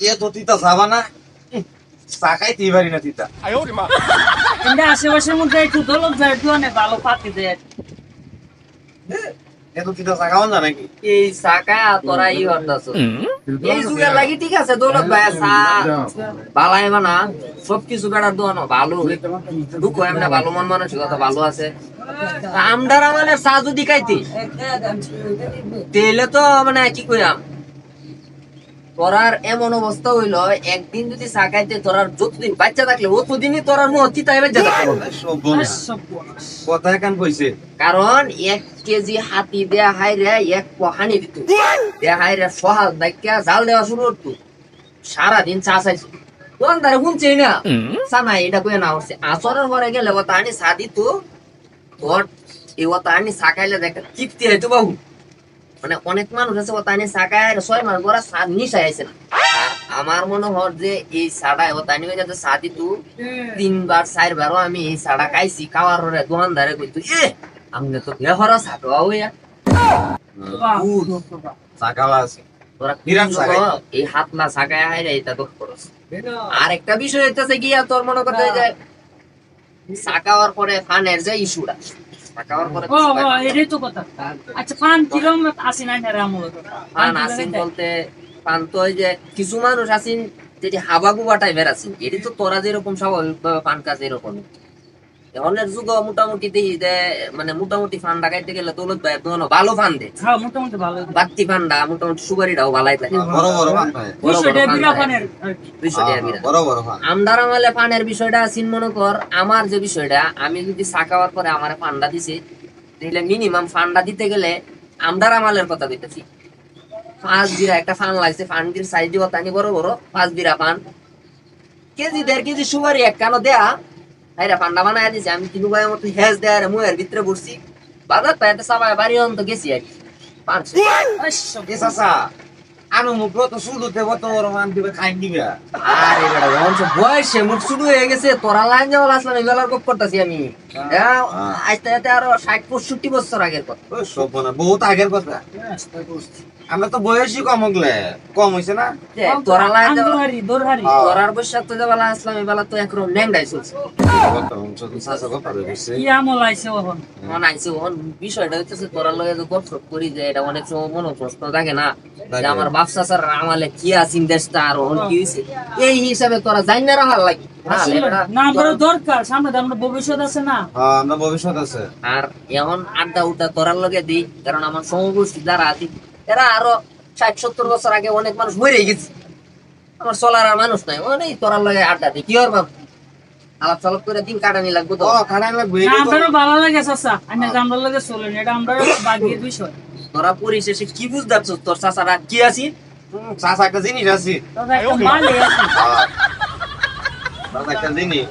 এ তো তিতা যাবা না চাকাইতেই পারি না তিতা কিন্তু আশেপাশের মধ্যে একটু দলক যায় একটু অনেক ভালো পাতি দেয় এ তো তিতা চাকাও না নাকি এই সাকা তোরা ই হতাছ এই যুগের লাগি ঠিক আছে দৌলত ভাই সা বালাই বানা সবকিছু বেড়ার দোয়ানো ভালো দুঃখ এমনি ভালো মন মানসিকতা ভালো আছে আমদার আমাদের চা যদি খাইতি তেলে তো মানে কি কইরাম তোরার এমন অবস্থা হইলো একদিন যদি চা খাইতে তোরার যতদিন বাচ্চা থাকলে অতদিনই তোরার মুখ তিতাই বেজে থাকবে কথা কান কইছে কারণ 1 কেজি হাতি দেয়া হাইরে এক পহানি দিত দেয়া হাইরে সহাল দাইকা জাল দেওয়া শুরু করতো সারাদিন চা চাইছো তখন তারা শুনছে না চা নাই এটা কয়ে না হচ্ছে আচরের পরে গেলে ও তাহানি চা দিত তোর এই ও তাহানি চা খাইলে দেখ তৃপ্তি হইতো বাবু মানে অনেক মানুষ আছে ও তাহানি চা খাই 6 মাস পরে চা নিশায় আইছে না আমার মনে হয় যে এই চাটা ও তাহানি যে চা দিত 3 বার 4 বারও আমি এই চাটা খাইছি খাওয়ার পরে দোকানদারে কইতো আমনে তো বেহরা ছাটো হইয়া চাকালা আছে তোরা বিরাট ছাগাই। এই হাত না ছাগায় হাইরে এটা তো করছ আর একটা বিষয় হইতাছে গিয়া তোর মনে করতে যে ছাকাওয়ার পরে ফানের যে ইস্যুটা ছাকাওয়ার পরে ও এটাই তো কথা আচ্ছা পান কিরম আসি না না রামুল ফান আসিন বলতে ফান তো ওই যে কিছু মানুষ আসিন যেটি হাবাগুবা টাইপের আছেন এটি তো তোরা যেরকম স্বাভাবিকভাবে পান কাজ এরকম অনেক যুগ মোটামুটি দেখি যে মানে মোটামুটি ফান ডাকাইতে গেলে দৌলত ভাই ভালো ফান দে হ্যাঁ মোটামুটি ভালো বাত্তি ফান্ডা মোটামুটি সুপারিটাও ভালাই থাকে বড় বড় ফান ভাই বিষয়টা বিরা পানের বড় বড় ফান আমদার আমলে পানের বিষয়টা আছিন মনে কর আমার যে বিষয়টা আমি যদি চা খাওয়ার পরে আমার ফান্ডা দিছি তাহলে মিনিমাম ফান্ডা দিতে গেলে আমদার আমলের কথা বলতেছি 5 বিরা একটা ফান লাগছে ফান্ডির সাইজ দিব তানি বড় বড় 5 বিরা ফান কেজি 1.5 কেজি সুপারি এক কানো দেয়া আইরা ফান্ডা বানায় দিছি আমি কিনু ভাই মতো হেজ দেয়া রে মুয়ের ভিতরে বসছি বাজার পাইতে সবাই বাড়ি অন্ত গেছি আর 500 এ চাচা আনু মুখ তো শুরুতে কত বড় ফান দিবে খাই দিবে আরে বেটা বংশ বয়সে মুখ শুরু হয়ে গেছে তোরা লাইন যাওয়া আসলাম এগুলার গপ করতেছি আমি আজতে আজতে আরো 60-65 বছর আগের কথা ও সব না বহুত আগের কথা আমরা তো বয়সই কম হগলে কম হইছে না তোরা লাইন যাওয়া দোরহারি দোরহারি তোরার বৈশাখ তো যাওয়া আসলাম এবেলা তো একরকম ল্যাংডাই চলছে চাচা কথা বলছে কি আমল আইছে ওহন মনে আইছে ওহন বিষয়টা হচ্ছে তোরার লগে যে গপসপ করি যে এটা অনেক সময় মনে প্রশ্ন থাকে না যে আমার বাপ চাচার আমালে কি আছেন দেশটা আর ওহন কি হইছে এই হিসাবে তোরা জানি না রাখার লাগি না আমরা দরকার সামনে তো আমরা ভবিষ্যৎ আছে না হ্যাঁ আমরা ভবিষ্যৎ আছে আর এখন আড্ডা উড্ডা তোরার লগে দিই কারণ আমার সমবয়সী যারা আছে এরা আরো 60-70 বছর আগে অনেক মানুষ মরে গেছে আমার চলার আর মানুষ নাই অনেক তোরার লগে আড্ডা দিই কি আর বাবু আলাপ চালাপ করে দিন কাটানি লাগবে তো ও খানা লাগবে না আমারও ভালো লাগে চাচা আমি আমরা লাগে চলেন এটা আমরা বাগিয়ে বিষয় তোরা পরিশেষে কি বুঝতে তোর চাচারা কি আছি চাচা একটা জিনিস আছে দাদা একটা মাল আছে চাচা একটা জিনিস